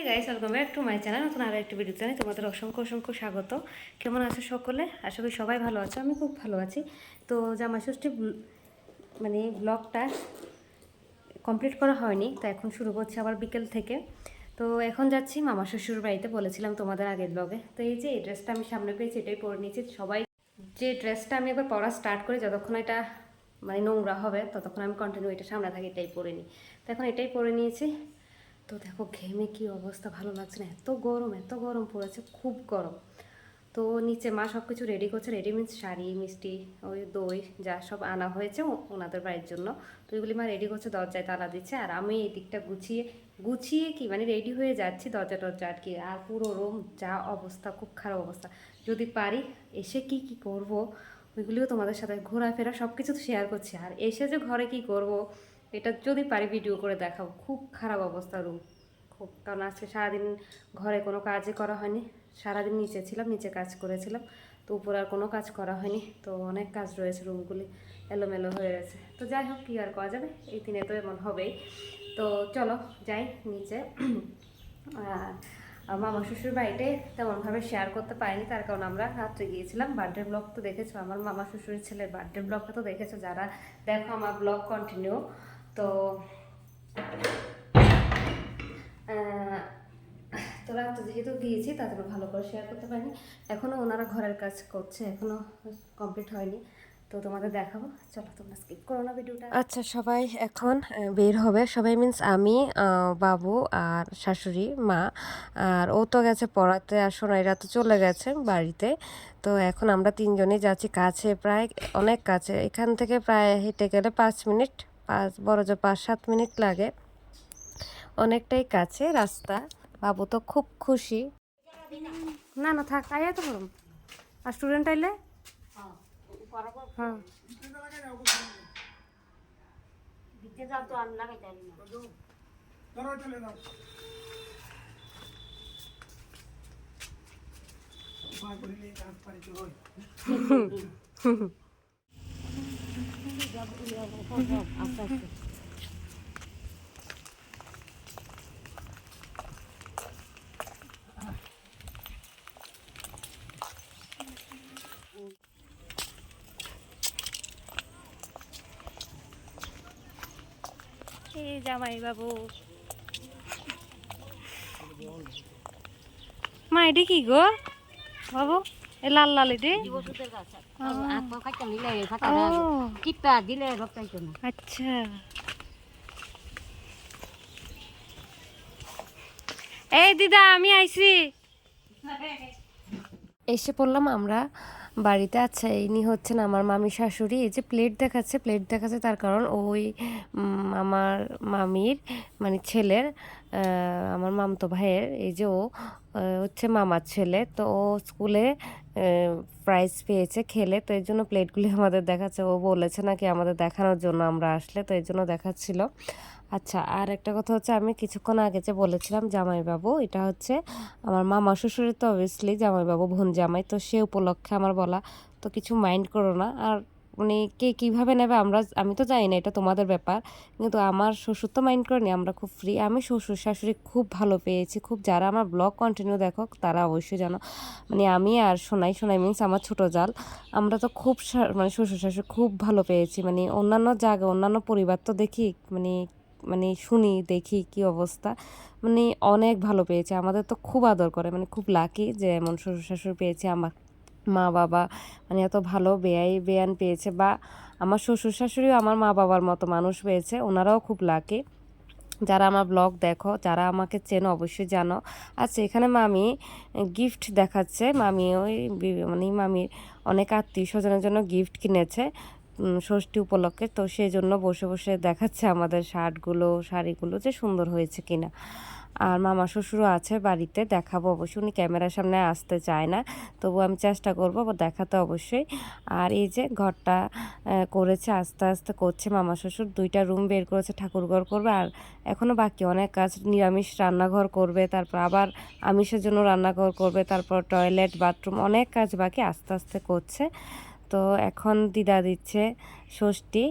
Guys, welcome back to my channel. নতুন আরও একটি ভিডিও জানাই তোমাদের অসংখ্য অসংখ্য স্বাগত। কেমন আছো সকলে? আশা করি সবাই ভালো আছো। আমি খুব ভালো আছি। তো জামাই ষষ্ঠী মানে ব্লগটা কমপ্লিট করা হয়নি, তো এখন শুরু করছি আবার বিকেল থেকে। তো এখন যাচ্ছি মামা শ্বশুর বাড়িতে, বলেছিলাম তোমাদের আগের ব্লগে। তো এই যে এই ড্রেসটা আমি সামনে পেয়েছি, এটাই পরে নিয়েছি। সবাই যে ড্রেসটা আমি একবার পরা স্টার্ট করি, যতক্ষণ এটা মানে নোংরা হবে ততক্ষণ আমি কন্টিনিউ এটা সামনে থাকি, এটাই পরে নিই। তো এখন এটাই পরে নিয়েছি। তো দেখো ঘেমে কি অবস্থা, ভালো লাগছে না, এত গরম পড়েছে, খুব গরম। তো নিচে মা সব কিছু রেডি করছে। রেডি মিন্স শাড়ি, মিষ্টি, ওই দই যা সব আনা হয়েছে ওনাদের বাড়ির জন্য। তো এগুলি মা রেডি করছে, দরজায় তালা দিচ্ছে। আর আমি এই দিকটা গুছিয়ে গুছিয়ে কি মানে রেডি হয়ে যাচ্ছি, দরজা টরজা আটকে। আর পুরো রুম যা অবস্থা, খুব খারাপ অবস্থা। যদি পারি এসে কি কি করব ওইগুলিও তোমাদের সাথে ঘোরাফেরা সব কিছু তো শেয়ার করছি। আর এসে যে ঘরে কি করব এটা যদি পারি ভিডিও করে দেখাবো। খুব খারাপ অবস্থা রুম, খুব। কারণ আজকে সারাদিন ঘরে কোনো কাজই করা হয়নি। সারাদিন নিচে ছিলাম, নিচে কাজ করেছিলাম। তো উপরে আর কোনো কাজ করা হয়নি। তো অনেক কাজ রয়েছে, রুমগুলি এলোমেলো হয়ে গেছে। তো যাই হোক, কী আর করা যাবে, এই দিনে তো এমন হবেই। তো চলো যাই নিচে। আর মামা শ্বশুর বাড়িতে তেমনভাবে শেয়ার করতে পারিনি, তার কারণ আমরা রাত্রে গিয়েছিলাম। বার্থডে ব্লগ তো দেখেছো, আমার মামা শ্বশুরের ছেলের বার্থডে ব্লগটা তো দেখেছো যারা দেখো আমার ব্লগ কন্টিনিউ। তো তো রাত্রে যেহেতু গিয়েছি তার জন্য ভালো করে শেয়ার করতে পারিনি। এখনও ওনারা ঘরের কাজ করছে, এখনও কমপ্লিট হয়নি। তো তোমাদের দেখাবো, চলো তোমরা স্কিপ করো না ভিডিওটা। আচ্ছা, সবাই এখন বের হবে। সবাই মিন্স আমি, বাবু আর শাশুড়ি মা। আর ও তো গেছে পড়াতে, আর সোনাইরা তো চলে গেছে বাড়িতে। তো এখন আমরা তিনজনই যাচ্ছি, কাছে প্রায় অনেক কাছে। এখান থেকে প্রায় হেঁটে গেলে 5 মিনিট, বড় যে 5-7 মিনিট লাগে, অনেকটাই কাছে রাস্তা। বাবু তো খুব খুশি। না না থাক, আয়া তো করুন। আর স্টুডেন্ট আইলে হ্যাঁ আচ্ছা আচ্ছা। এই জামাই বাবু, মা এটি কি গো বাবু? এ লাল লাল এটি আচ্ছা। এই দিদা আমি আইছি, এসে পড়লাম আমরা বাড়িতে। আচ্ছা, ইনি হচ্ছেন আমার মামি শাশুড়ি। এই যে প্লেট দেখাচ্ছে তার কারণ ওই আমার মামির মানে ছেলের, আমার মামতো ভাইয়ের, এই যে ও হচ্ছে মামার ছেলে। তো ও স্কুলে প্রাইজ পেয়েছে খেলে, তো এই জন্য প্লেটগুলি আমাদের দেখাচ্ছে। ও বলেছে নাকি আমাদের দেখানোর জন্য আমরা আসলে, তো এই জন্য দেখাচ্ছিল। আচ্ছা, আর একটা কথা হচ্ছে, আমি কিছুক্ষণ আগে যে বলেছিলাম জামাইবাবু, এটা হচ্ছে আমার মামা শ্বশুরের, তো অবভিয়াসলি জামাইবাবু বোন জামাই, তো সে উপলক্ষে আমার বলা। তো কিছু মাইন্ড করো না। আর মানে কে কীভাবে নেবে আমি তো জানি না, এটা তোমাদের ব্যাপার। কিন্তু আমার শ্বশুর তো মাইন্ড করেনি, আমরা খুব ফ্রি। আমি শ্বশুর শাশুড়ি খুব ভালো পেয়েছি, খুব। যারা আমার ব্লগ কন্টিনিউ দেখো তারা অবশ্যই জানো, মানে আমি আর সোনাই মিন্স আমার ছোটো জাল, আমরা তো খুব মানে শ্বশুর শাশুড়ি খুব ভালো পেয়েছি। মানে অন্যান্য জায়গা, অন্যান্য পরিবার তো দেখি, মানে মানে শুনি দেখি কি অবস্থা, মানে অনেক ভালো পেয়েছে। আমাদের তো খুব আদর করে, মানে খুব লাকি যে এমন শ্বশুর শাশুড়ি পেয়েছে। আমার মা বাবা মানে এত ভালো বেয়ান পেয়েছে, বা আমার শ্বশুর শাশুড়িও আমার মা বাবার মতো মানুষ পেয়েছে, ওনারাও খুব লাকি। যারা আমার ব্লগ দেখো, যারা আমাকে চেনো অবশ্যই জানো। আচ্ছা, এখানে মামি গিফট দেখাচ্ছে। মামি ওই মানে মামির অনেক আত্মীয় স্বজনের জন্য গিফট কিনেছে ষষ্ঠী উপলক্ষে, তো সেই জন্য বসে বসে দেখাচ্ছে আমাদের শাড়িগুলো যে সুন্দর হয়েছে কিনা। আর মামা শ্বশুরও আছে বাড়িতে, দেখাবো অবশ্যই। উনি ক্যামেরার সামনে আসতে চায় না, তবু আমি চেষ্টা করবো দেখাতে অবশ্যই। আর এই যে ঘরটা করেছে, আস্তে আস্তে করছে মামা শ্বশুর। 2টা রুম বের করেছে, ঠাকুরঘর করবে। আর এখনও বাকি অনেক কাজ, নিরামিষ রান্নাঘর করবে, তারপর আবার আমিষের জন্য রান্নাঘর করবে, তারপর টয়লেট বাথরুম, অনেক কাজ বাকি, আস্তে আস্তে করছে। তো এখন দিদা দিচ্ছে ষষ্ঠী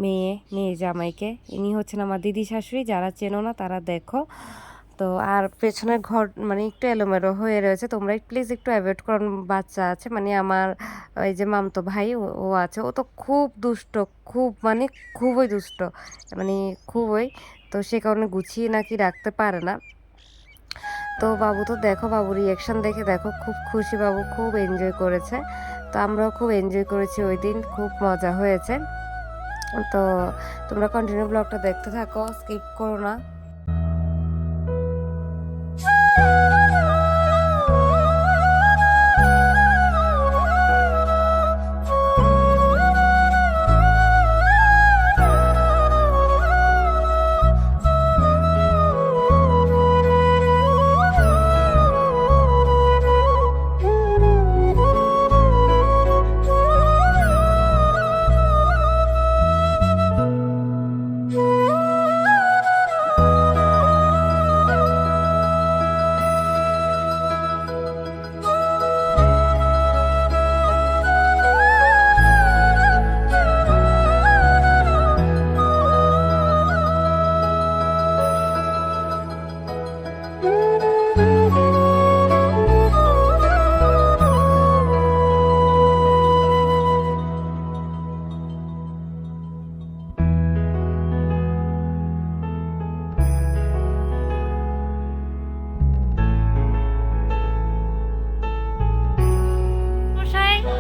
মেয়ে জামাইকে। ইনি হচ্ছেন আমার দিদি শাশুড়ি, যারা চেনো না তারা দেখো। তো আর পেছনের ঘর মানে একটু এলোমেলো হয়ে রয়েছে, তোমরা প্লিজ একটু অ্যাভয়েড করুন। বাচ্চা আছে মানে আমার এই যে মামতো ভাই ও আছে, ও তো খুব দুষ্ট, খুব মানে খুবই দুষ্ট, মানে খুবই। তো সে কারণে গুছিয়ে নাকি রাখতে পারে না। তো বাবু তো দেখো, বাবু রিয়াকশান দেখে দেখো, খুব খুশি, বাবু খুব এনজয় করেছে। তো আমরাও খুব এনজয় করেছি ওই দিন, খুব মজা হয়েছে। তো তোমরা কন্টিনিউ ব্লগটা দেখতে থাকো, স্কিপ করো না।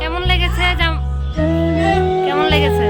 কেমন লেগেছে? কেমন লেগেছে?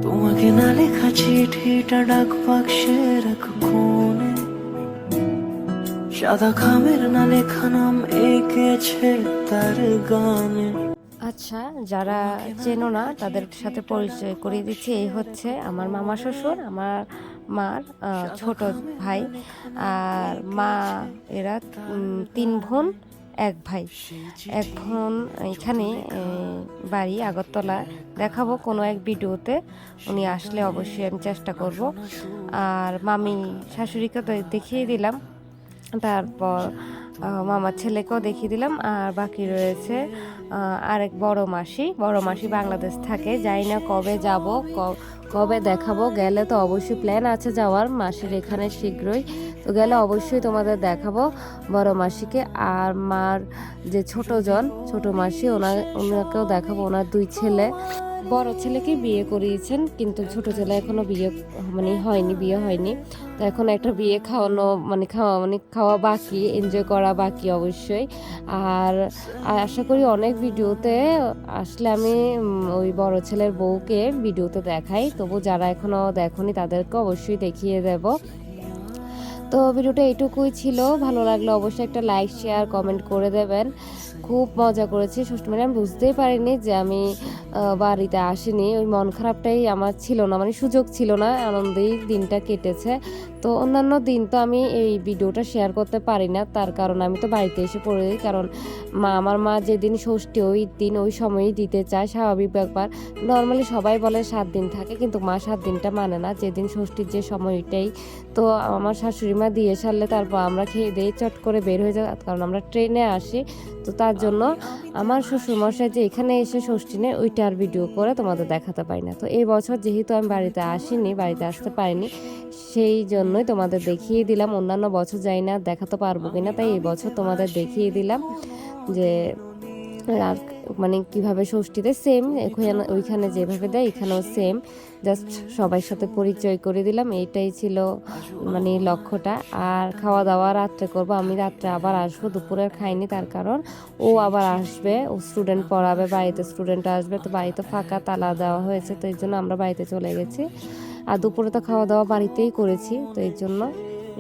তোমাকে না লেখা চিঠিটা ডাক বাক্সের এক কোণে, সাদা খামের না লেখা নাম এঁকেছে তার গানে। আচ্ছা, যারা চেনো না তাদের সাথে পরিচয় করিয়ে দিচ্ছি। এই হচ্ছে আমার মামা শ্বশুর, আমার মার ছোট ভাই, আর মা। এরা 3 বোন 1 ভাই। 1 বোন এখানে বাড়ি আগরতলা। দেখাবো কোনো এক ভিডিওতে, উনি আসলে অবশ্যই আমি চেষ্টা করব। আর মামি শাশুড়িকে তো দেখিয়ে দিলাম, তারপর মামার ছেলেকেও দেখিয়ে দিলাম। আর বাকি রয়েছে আরেক বড় মাসি বাংলাদেশ থাকে, যাই না কবে যাব, কবে দেখাবো। গেলে তো অবশ্যই প্ল্যান আছে যাওয়ার মাসির এখানে শীঘ্রই, তো গেলে অবশ্যই তোমাদের দেখাবো বড় মাসিকে। আর মার যে ছোট মাসি, ওনাকেও দেখাবো। ওনার 2 ছেলে, বড় ছেলেকে বিয়ে করিয়েছেন, কিন্তু ছোট ছেলে এখনো বিয়ে হয়নি। তো এখন একটা বিয়ে খাওয়া বাকি, এনজয় করা বাকি অবশ্যই। আর আশা করি অনেক ভিডিওতে আসলে আমি ওই বড় ছেলের বউকে ভিডিওতে দেখাই, তবু যারা এখনো দেখোনি তাদেরকে অবশ্যই দেখিয়ে দেব। তো ভিডিওটা এইটুকুই ছিল, ভালো লাগলে অবশ্যই একটা লাইক শেয়ার কমেন্ট করে দেবেন। খুব মজা করেছি ষষ্ঠী মানে আমি বুঝতেই পারিনি যে আমি বাড়িতে আসিনি, ওই মন খারাপটাই আমার ছিল না, মানে সুযোগ ছিল না, আনন্দেই দিনটা কেটেছে। তো অন্যান্য দিন তো আমি এই ভিডিওটা শেয়ার করতে পারি না, তার কারণ আমি তো বাড়িতে এসে পড়ে, কারণ আমার মা যেদিন ষষ্ঠী ওই দিন ওই সময়ই দিতে চায়, স্বাভাবিক ব্যাপার। নর্মালি সবাই বলে 7 দিন থাকে, কিন্তু মা 7 দিনটা মানে না, যেদিন ষষ্ঠীর যে সময়টাই। তো আমার শাশুড়ি মা দিয়ে সারলে তারপর আমরা খেয়ে দিয়ে চট করে বের হয়ে যাই, কারণ আমরা ট্রেনে আসি। তো তার জন্য আমার শ্বশুরমশাই যে এখানে এসে ষষ্ঠী নেয় ওইটা আর ভিডিও করে তোমাদের দেখাতে পারি না। তো এই বছর যেহেতু আমি বাড়িতে আসিনি, বাড়িতে আসতে পারিনি, সেই জন্যই তোমাদের দেখিয়ে দিলাম। অন্যান্য বছর যাই না, দেখাতে পারবো কিনা, তাই এই বছর তোমাদের দেখিয়ে দিলাম যে আর মানে কিভাবে ষষ্ঠীতে সেম ওইখানে যেভাবে দেয় এখানেও সেম, জাস্ট সবার সাথে পরিচয় করে দিলাম, এইটাই ছিল মানে লক্ষ্যটা। আর খাওয়া দাওয়া রাত্রে করব, আমি রাত্রে আবার আসবো, দুপুরের খাইনি, তার কারণ ও আবার আসবে, ও স্টুডেন্ট পড়াবে, বাড়িতে স্টুডেন্ট আসবে, তো বাড়িতে ফাঁকা তালা দেওয়া হয়েছে, তো এই জন্য আমরা বাড়িতে চলে গেছি। আর দুপুরে তো খাওয়া দাওয়া বাড়িতেই করেছি, তো এই জন্য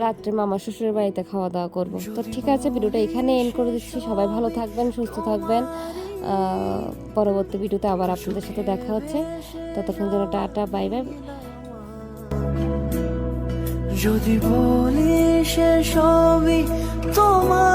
রাত্রে মামা শ্বশুরের বাড়িতে খাওয়া দাওয়া করবো। তো ঠিক আছে, ভিডিওটা এখানে এন্ড করে দিচ্ছি। সবাই ভালো থাকবেন, সুস্থ থাকবেন। পরবর্তী ভিডিওতে আবার আপনাদের সাথে দেখা হচ্ছে, ততক্ষণ জন্য টাটা, বাই বাই। যদি বলি সে সবই তোমার।